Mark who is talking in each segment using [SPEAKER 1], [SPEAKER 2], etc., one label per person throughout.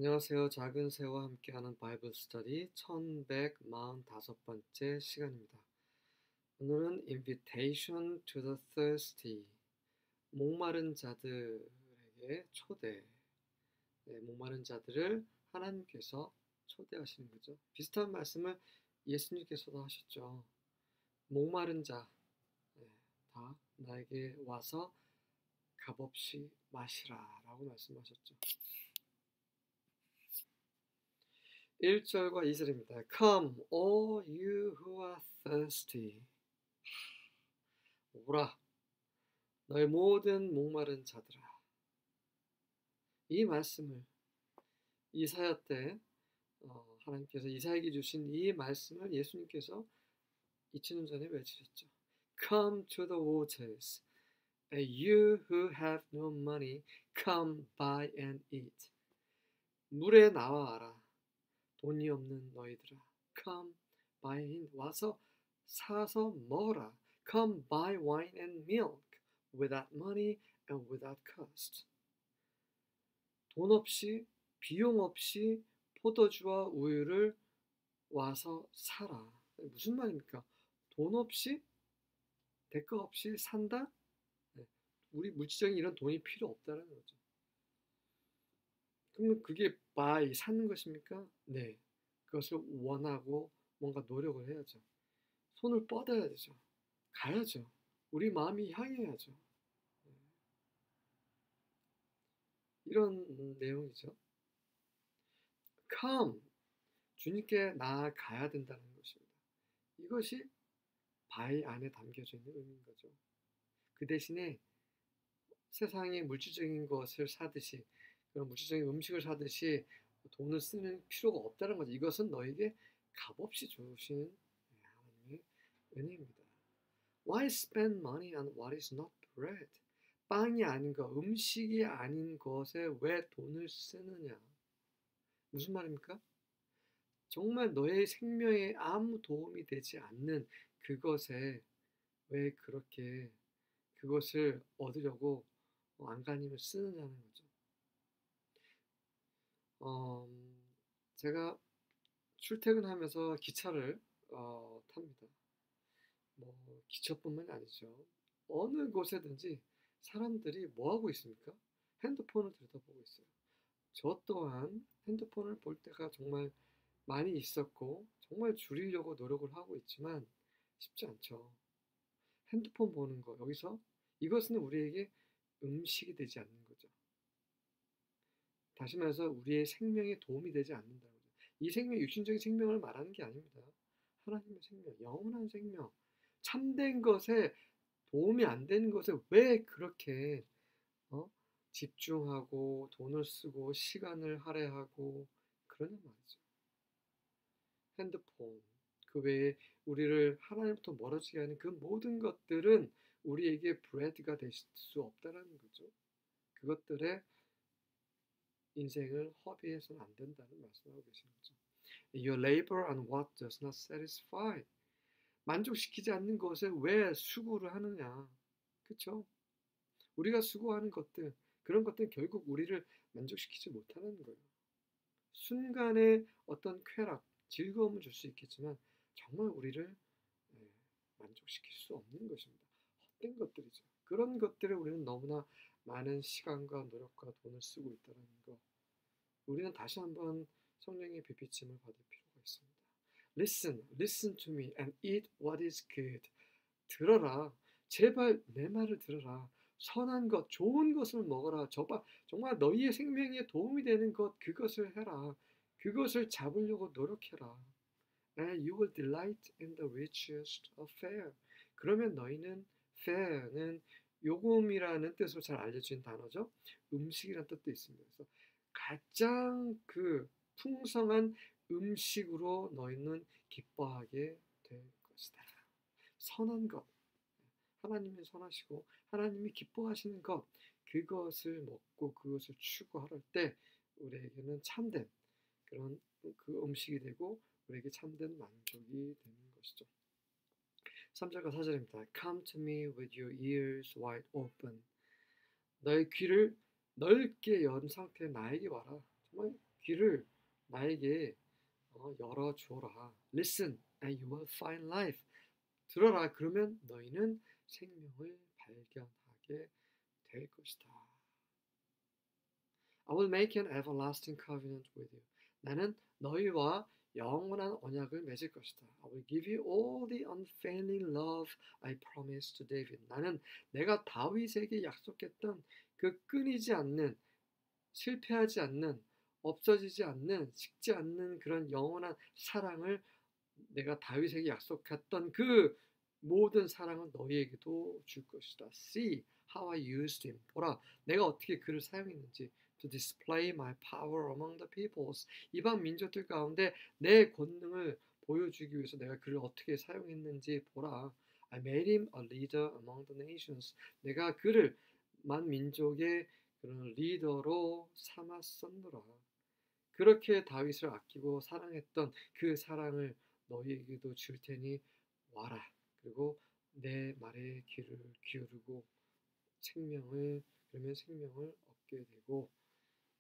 [SPEAKER 1] 안녕하세요. 작은 새와 함께하는 바이블 스터디 1145번째 시간입니다. 오늘은 Invitation to the Thirsty, 목마른 자들에게 초대, 목마른 자들을 하나님께서 초대하시는 거죠. 비슷한 말씀을 예수님께서도 하셨죠. 목마른 자, 다 나에게 와서 값없이 마시라 라고 말씀하셨죠. 1절과 2절입니다. Come, all you who are thirsty. 오라, 너희 모든 목마른 자들아. 이 말씀을 이사야 때 하나님께서 이사야에게 주신 이 말씀을 예수님께서 2000년 전에 외치셨죠. Come to the waters, and you who have no money, come buy and eat. 물에 나와라. 돈이 없는 너희들아, come buy and 와서 사서 먹어라. Come buy wine and milk without money and without cost. 돈 없이 비용 없이 포도주와 우유를 와서 사라. 무슨 말입니까? 돈 없이 대가 없이 산다? 우리 물질적인 이런 돈이 필요 없다는 거죠. 그러면 그게 buy, 사는 것입니까? 네. 그것을 원하고 뭔가 노력을 해야죠. 손을 뻗어야 되죠. 가야죠. 우리 마음이 향해야죠. 이런 내용이죠. Come, 주님께 나아가야 된다는 것입니다. 이것이 buy 안에 담겨져 있는 의미인 거죠. 그 대신에 세상의 물질적인 것을 사듯이, 그런 물질적인 음식을 사듯이 돈을 쓰는 필요가 없다는 거죠. 이것은 너에게 값없이 주시는 하나님의 은혜입니다. Why spend money on what is not bread? 빵이 아닌 것, 음식이 아닌 것에 왜 돈을 쓰느냐? 무슨 말입니까? 정말 너의 생명에 아무 도움이 되지 않는 그것에 왜 그렇게 그것을 얻으려고 안간힘을 쓰느냐는 거죠. 제가 출퇴근하면서 기차를 탑니다. 뭐 기차뿐만이 아니죠. 어느 곳에든지 사람들이 뭐 하고 있습니까? 핸드폰을 들여다보고 있어요. 저 또한 핸드폰을 볼 때가 정말 많이 있었고 정말 줄이려고 노력을 하고 있지만 쉽지 않죠. 핸드폰 보는 거, 여기서 이것은 우리에게 음식이 되지 않는 거죠. 다시 말해서 우리의 생명에 도움이 되지 않는다는 거죠. 이 생명, 육신적인 생명을 말하는 게 아닙니다. 하나님의 생명, 영원한 생명, 참된 것에 도움이 안 되는 것에 왜 그렇게 집중하고 돈을 쓰고 시간을 할애하고 그러냐 말이죠. 핸드폰, 그 외에 우리를 하나님부터 멀어지게 하는 그 모든 것들은 우리에게 브레드가 될 수 없다는 거죠. 그것들의 인생을 허비해서는 안 된다는 말씀하고 계시는 거죠. Your labor on what does not satisfy. 만족시키지 않는 것에 왜 수고를 하느냐. 그렇죠? 우리가 수고하는 것들, 그런 것들은 결국 우리를 만족시키지 못하는 거예요. 순간의 어떤 쾌락, 즐거움을 줄 수 있겠지만 정말 우리를 만족시킬 수 없는 것입니다. 헛된 것들이죠. 그런 것들을 우리는 너무나 많은 시간과 노력과 돈을 쓰고 있다는 것. 우리는 다시 한번 성령의 비비침을 받을 필요가 있습니다. Listen to me and eat what is good. 들어라. 제발 내 말을 들어라. 선한 것, 좋은 것을 먹어라. 정말 너희의 생명에 도움이 되는 것, 그것을 해라. 그것을 잡으려고 노력해라. And you will delight in the richest of fare. 그러면 너희는 fare는 요금이라는 뜻으로 잘 알려진 단어죠. 음식이라는 뜻도 있습니다. 그래서 가장 그 풍성한 음식으로 너희는 기뻐하게 될 것이다. 선한 것, 하나님이 선하시고 하나님이 기뻐하시는 것, 그것을 먹고 그것을 추구할 때 우리에게는 참된 그런 그 음식이 되고 우리에게 참된 만족이 되는 것이죠. 3절과 4절입니다. Come to me with your ears wide open. 너의 귀를 넓게 연 상태에 나에게 와라. 정말 귀를 나에게 열어줘라. Listen and you will find life. 들어라. 그러면 너희는 생명을 발견하게 될 것이다. I will make an everlasting covenant with you. 나는 너희와 영원한 언약을 맺을 것이다. I will give you all the unfailing love I promised to David. 나는 내가 다윗에게 약속했던 그 끊이지 않는, 실패하지 않는, 없어지지 않는, 식지 않는 그런 영원한 사랑을, 내가 다윗에게 약속했던 그 모든 사랑은 너희에게도 줄 것이다. See how I used him. 보라, 내가 어떻게 그를 사용했는지. To display my power among the peoples. 이방 민족들 가운데 내 권능을 보여주기 위해서 내가 그를 어떻게 사용했는지 보라. I made him a leader among the nations. 내가 그를 만 민족의 그런 리더로 삼았었노라. 그렇게 다윗을 아끼고 사랑했던 그 사랑을 너희에게도 줄 테니 와라. 그리고 내 말에 귀를 기울이고 그러면 생명을 얻게 되고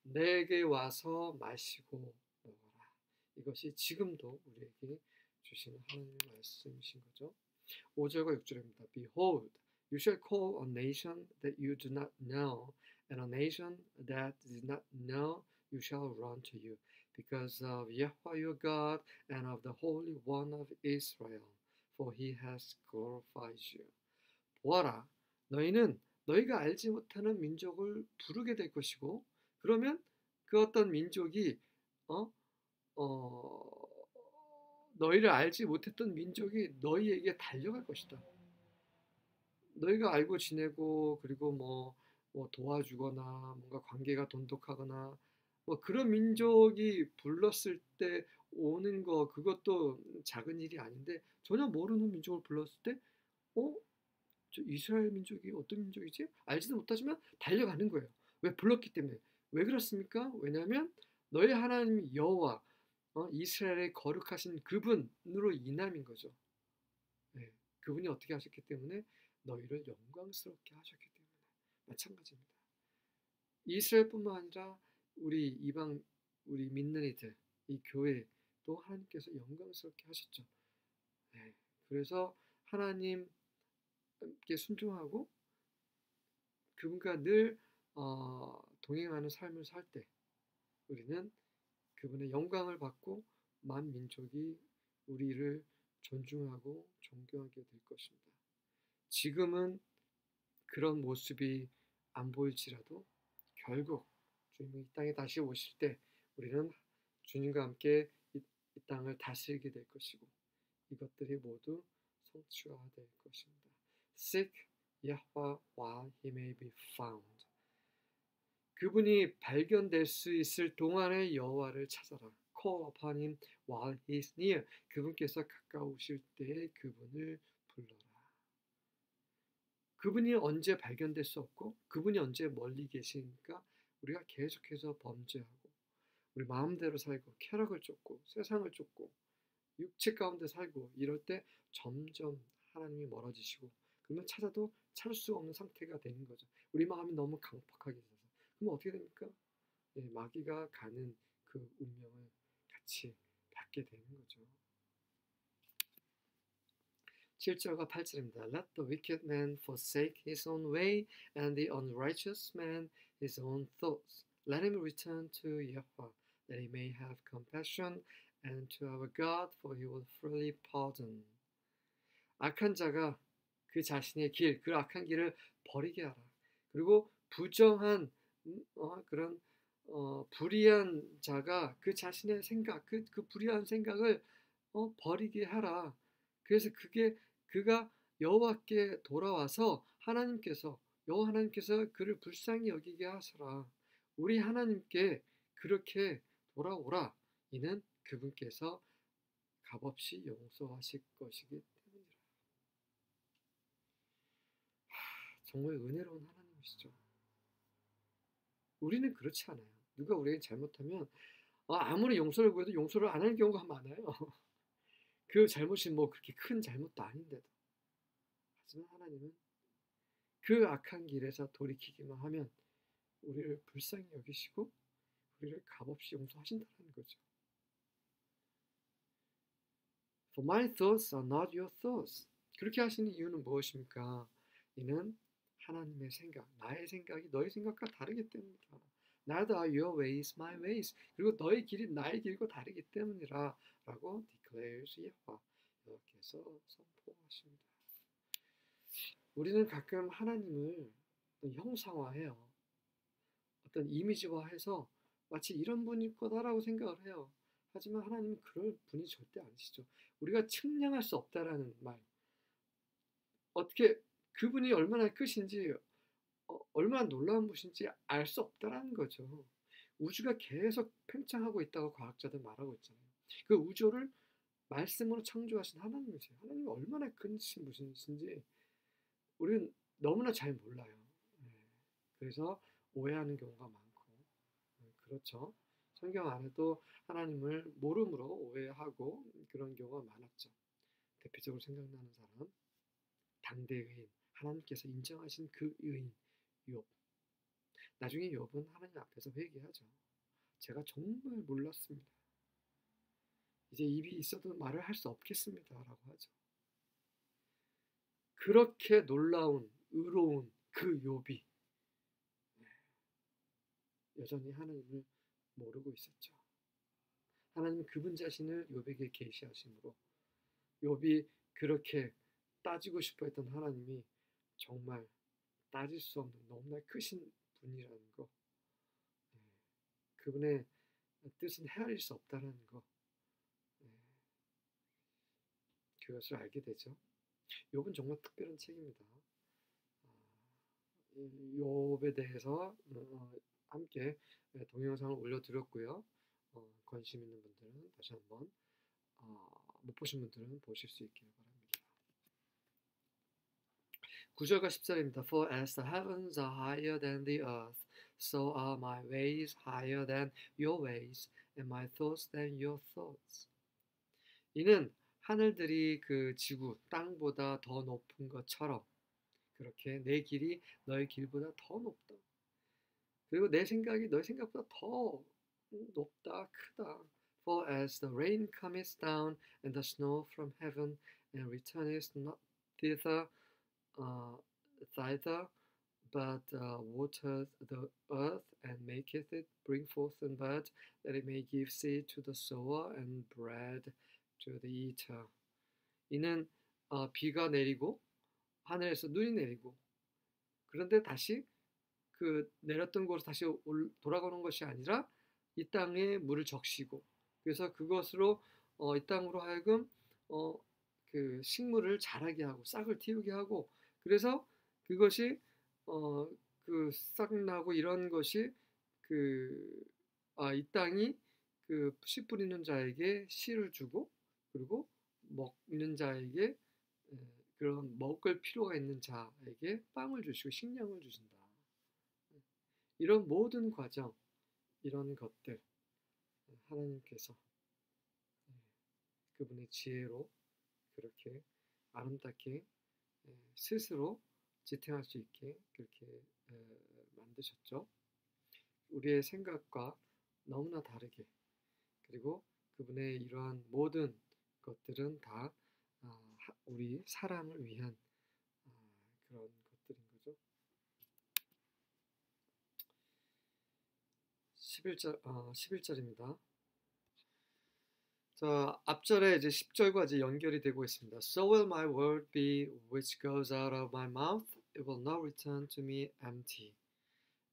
[SPEAKER 1] 내게 와서 마시고 먹어라. 이것이 지금도 우리에게 주시는 하나님의 말씀이신 거죠. 5절과 6절입니다. Behold, you shall call a nation that you do not know, and a nation that did not know you shall run to you, because of Yahweh your God and of the Holy One of Israel, for he has glorified you. 보아라, 너희는 너희가 알지 못하는 민족을 부르게 될 것이고, 그러면 그 어떤 민족이 너희를 알지 못했던 민족이 너희에게 달려갈 것이다. 너희가 알고 지내고 그리고 뭐 도와주거나 뭔가 관계가 돈독하거나 뭐 그런 민족이 불렀을 때 오는 거 그것도 작은 일이 아닌데 전혀 모르는 민족을 불렀을 때 저 이스라엘 민족이 어떤 민족이지? 알지도 못하지만 달려가는 거예요. 왜? 불렀기 때문에. 왜 그렇습니까? 왜냐하면 너희 하나님 여호와 이스라엘의 거룩하신 그분으로 인함인 거죠. 네, 그분이 어떻게 하셨기 때문에 너희를 영광스럽게 하셨기 때문에 마찬가지입니다. 이스라엘뿐만 아니라 우리 이방 우리 믿는 이들 이 교회도 하나님께서 영광스럽게 하셨죠. 네, 그래서 하나님께 순종하고 그분과 늘 동행하는 삶을 살 때 우리는 그분의 영광을 받고 만 민족이 우리를 존중하고 존경하게 될 것입니다. 지금은 그런 모습이 안 보일지라도 결국 주님이 이 땅에 다시 오실 때 우리는 주님과 함께 이 땅을 다스리게 될 것이고 이것들이 모두 성취가 될 것입니다. Seek Yahweh while he may be found. 그분이 발견될 수 있을 동안에 여호와를 찾아라. Call upon him while he is near. 그분께서 가까우실 때에 그분을 불러라. 그분이 언제 발견될 수 없고 그분이 언제 멀리 계시니까 우리가 계속해서 범죄하고 우리 마음대로 살고 쾌락을 쫓고 세상을 쫓고 육체 가운데 살고 이럴 때 점점 하나님이 멀어지시고 그러면 찾아도 찾을 수 없는 상태가 되는 거죠. 우리 마음이 너무 강팍하게 돼서 그럼 어떻게 됩니까? 네, 마귀가 가는 그 운명을 같이 받게 되는 거죠. 7절과 8절입니다. Let the wicked man forsake his own way and the unrighteous man his own thoughts. Let him return to Yahweh, that he may have compassion, and to our God, for he will freely pardon. 악한 자가 그 자신의 길, 그 악한 길을 버리게 하라. 그리고 부정한 그런 불의한 자가 그 자신의 생각, 그 불의한 생각을 버리게 하라. 그래서 그가 여호와께 돌아와서 여호와 하나님께서 그를 불쌍히 여기게 하시라. 우리 하나님께 그렇게 돌아오라. 이는 그분께서 값없이 용서하실 것이기 때문이라. 정말 은혜로운 하나님이시죠. 우리는 그렇지 않아요. 누가 우리에게 잘못하면 아무리 용서를 구해도 용서를 안 하는 경우가 많아요. 그 잘못이 뭐 그렇게 큰 잘못도 아닌데도. 하지만 하나님은 그 악한 길에서 돌이키기만 하면 우리를 불쌍히 여기시고 우리를 우리를 값없이 용서하신다는 거죠. For my thoughts are not your thoughts. 그렇게 하시는 이유는 무엇입니까? 이는 하나님의 생각, 나의 생각이 너의 생각과 다르기 때문이다. Neither are your ways my ways. 그리고 너의 길이 나의 길과 다르기 때문이라 라고 declares 여호와 여호와께서 선포하십니다. 우리는 가끔 하나님을 형상화해요. 어떤 이미지화해서 마치 이런 분일 거다라고 생각을 해요. 하지만 하나님은 그럴 분이 절대 아니시죠. 우리가 측량할 수 없다라는 말. 어떻게 그분이 얼마나 크신지 얼마나 놀라운 분인지 알 수 없다라는 거죠. 우주가 계속 팽창하고 있다고 과학자들 말하고 있잖아요. 그 우주를 말씀으로 창조하신 하나님이세요. 하나님이 얼마나 크신 분이신지 우리는 너무나 잘 몰라요. 그래서 오해하는 경우가 많고 그렇죠. 성경 안에도 하나님을 모름으로 오해하고 그런 경우가 많았죠. 대표적으로 생각나는 사람 당대 의인, 하나님께서 인정하신 그 의인 욥. 나중에 욥은 하나님 앞에서 회개하죠. 제가 정말 몰랐습니다. 이제 입이 있어도 말을 할 수 없겠습니다 라고 하죠. 그렇게 놀라운 의로운 그 욥이 여전히 하나님을 모르고 있었죠. 하나님은 그분 자신을 욥에게 계시하심으로 욥이 그렇게 따지고 싶어 했던 하나님이 정말 따질 수 없는 너무나 크신 분이라는 거, 그분의 뜻은 헤아릴 수 없다는 거, 그것을 알게 되죠. 욥은 정말 특별한 책입니다. 욥에 대해서 함께 동영상을 올려드렸고요. 관심 있는 분들은 다시 한번 못 보신 분들은 보실 수 있기를 바랍니다. 9절과 10절입니다. For as the heavens are higher than the earth, so are my ways higher than your ways, and my thoughts than your thoughts. 이는 하늘들이 그 지구, 땅보다 더 높은 것처럼 그렇게 내 길이 너의 길보다 더 높다. 그리고 내 생각이 너의 생각보다 더 높다, 크다. For as the rain cometh down and the snow from heaven and returneth not thither, but watereth the earth and maketh it bring forth and bud, that it may give seed to the sower and bread to the eater. 이는 비가 내리고 하늘에서 눈이 내리고 그런데 다시 그 내렸던 곳으로 다시 돌아가는 것이 아니라 이 땅에 물을 적시고 그래서 그것으로 이 땅으로 하여금 그 식물을 자라게 하고 싹을 틔우게 하고 그래서 그것이 그 싹 나고 이런 것이 이 땅이 그 씨 뿌리는 자에게 씨를 주고 그리고 먹는 자에게 그런 먹을 필요가 있는 자에게 빵을 주시고 식량을 주신다. 이런 모든 과정, 이런 것들 하나님께서 그분의 지혜로 그렇게 아름답게 스스로 지탱할 수 있게 그렇게 만드셨죠. 우리의 생각과 너무나 다르게 그리고 그분의 이러한 모든 것들은 다 우리 사람을 위한 그런 것들인 거죠. 11절입니다. 자, 앞절에 이제 10절과 이제 연결이 되고 있습니다. So will my word be which goes out of my mouth. It will not return to me empty,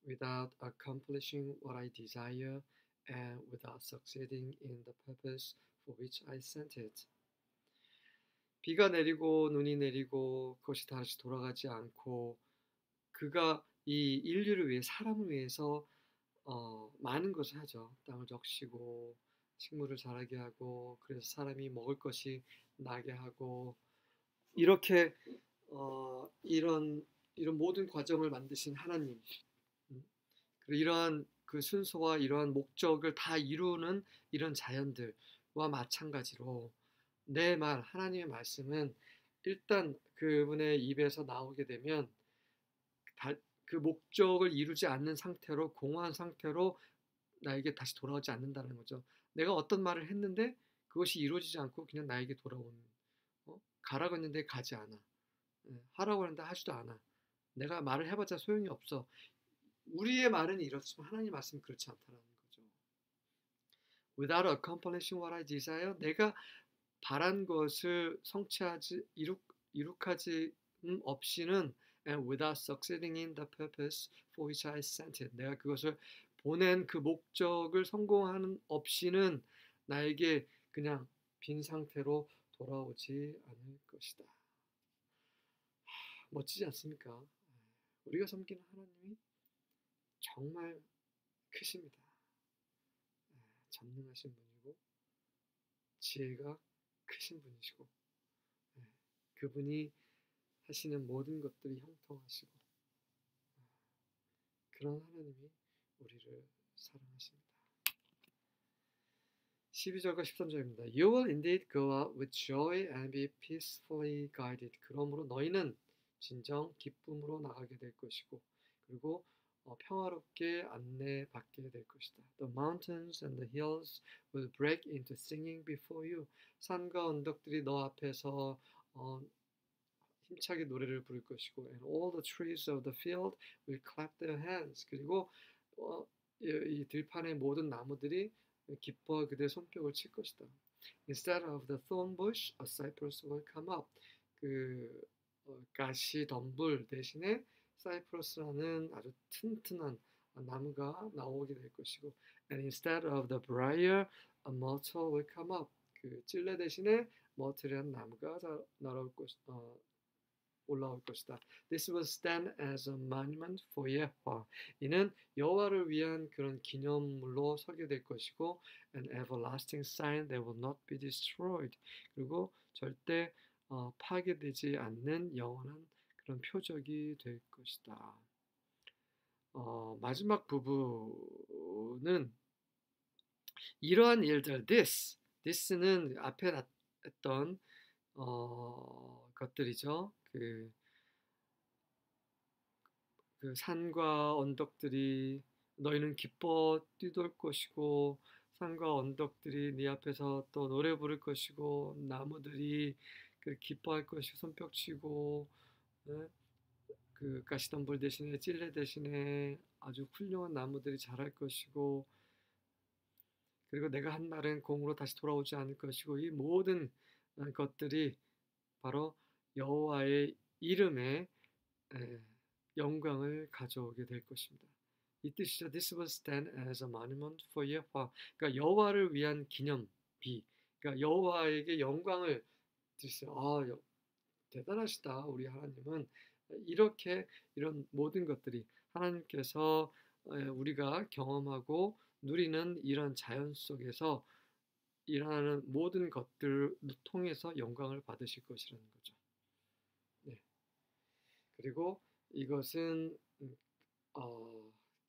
[SPEAKER 1] without accomplishing what I desire and without succeeding in the purpose for which I sent it. 비가 내리고 눈이 내리고 그것이 다시 돌아가지 않고 그가 이 인류를 위해 사람을 위해서 많은 것을 하죠. 땅을 적시고 식물을 자라게 하고 그래서 사람이 먹을 것이 나게 하고 이렇게 이런 모든 과정을 만드신 하나님 그리고 이러한 그 순서와 이러한 목적을 다 이루는 이런 자연들과 마찬가지로 내 말 하나님의 말씀은 일단 그분의 입에서 나오게 되면 그 목적을 이루지 않는 상태로 공허한 상태로 나에게 다시 돌아오지 않는다는 거죠. 내가 어떤 말을 했는데 그것이 이루어지지 않고 그냥 나에게 돌아오는, 가라고 했는데 가지 않아. 하라고 했는데 하지도 않아. 내가 말을 해봤자 소용이 없어. 우리의 말은 이렇지만 하나님 말씀은 그렇지 않다는 거죠. Without accomplishing what I desire, 내가 바란 것을 이룩하지 없이는, and without succeeding in the purpose for which I sent it, 내가 그것을 보낸 그 목적을 성공하는 없이는 나에게 그냥 빈 상태로 돌아오지 않을 것이다. 멋지지 않습니까? 우리가 섬기는 하나님이 정말 크십니다. 전능하신 분이고 지혜가 크신 분이시고, 그분이 하시는 모든 것들이 형통하시고, 그런 하나님이 우리를 사랑하십니다. 12절과 13절입니다. You will indeed go out with joy and be peacefully guided. 그러므로 너희는 진정 기쁨으로 나가게 될 것이고, 그리고 평화롭게 안내받게 될 것이다. The mountains and the hills will break into singing before you. 산과 언덕들이 너 앞에서 힘차게 노래를 부를 것이고, and all the trees of the field will clap their hands. 그리고 이 들판의 모든 나무들이 기뻐 그들의 손뼉을 칠 것이다. Instead of the thorn bush, a cypress will come up. 그 가시 덤불 대신에 사이프러스라는 아주 튼튼한 나무가 나오게 될 것이고, and instead of the briar, a myrtle will come up. 그 찔레 대신에 머틀이라는 나무가 올라올 것이다. This will stand as a monument for Yahweh. 이는 여호와를 위한 그런 기념물로 서게 될 것이고, an everlasting sign that will not be destroyed. 그리고 절대 파괴되지 않는 영원한 그런 표적이 될 것이다. 마지막 부분은 이러한 일들, this는 앞에 했던 것들이죠. 그 산과 언덕들이 너희는 기뻐 뛰돌 것이고, 산과 언덕들이 네 앞에서 또 노래 부를 것이고, 나무들이 기뻐할 것이고 손뼉치고, 그 가시덤불 대신에 찔레 대신에 아주 훌륭한 나무들이 자랄 것이고, 그리고 내가 한 말은 공으로 다시 돌아오지 않을 것이고, 이 모든 것들이 바로 여호와의 이름에 영광을 가져오게 될 것입니다. 이 뜻이죠. This will stand as a monument for Yahweh. 그러니까 여호와를 위한 기념비. 그러니까 여호와에게 영광을 드리세요. 대단하시다. 우리 하나님은 이렇게 이런 모든 것들이 하나님께서 우리가 경험하고 누리는 이런 자연 속에서 일어나는 모든 것들을 통해서 영광을 받으실 것이라는 거죠. 네. 그리고 이것은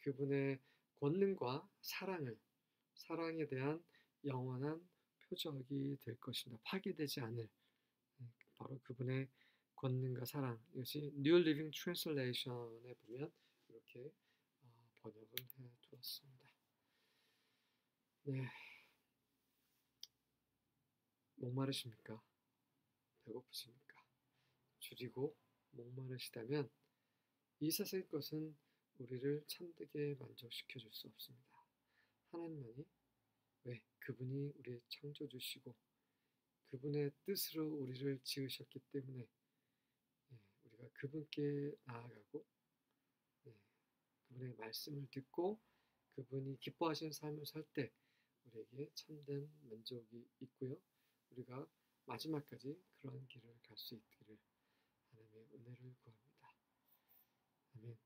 [SPEAKER 1] 그분의 권능과 사랑에 대한 영원한 표적이 될 것입니다. 파괴되지 않을 바로 그분의 권능과 사랑. 이것이 New Living Translation에 보면 이렇게 번역을 해 두었습니다. 네. 목마르십니까? 배고프십니까? 줄이고 목마르시다면 이 세상의 것은 우리를 참되게 만족시켜 줄 수 없습니다. 하나님만이, 왜? 그분이 우리의 창조주시고 그분의 뜻으로 우리를 지으셨기 때문에 우리가 그분께 나아가고 그분의 말씀을 듣고 그분이 기뻐하시는 삶을 살 때 우리에게 참된 만족이 있고요. 우리가 마지막까지 그런 길을 갈 수 있기를 하나님의 은혜를 구합니다. 아멘.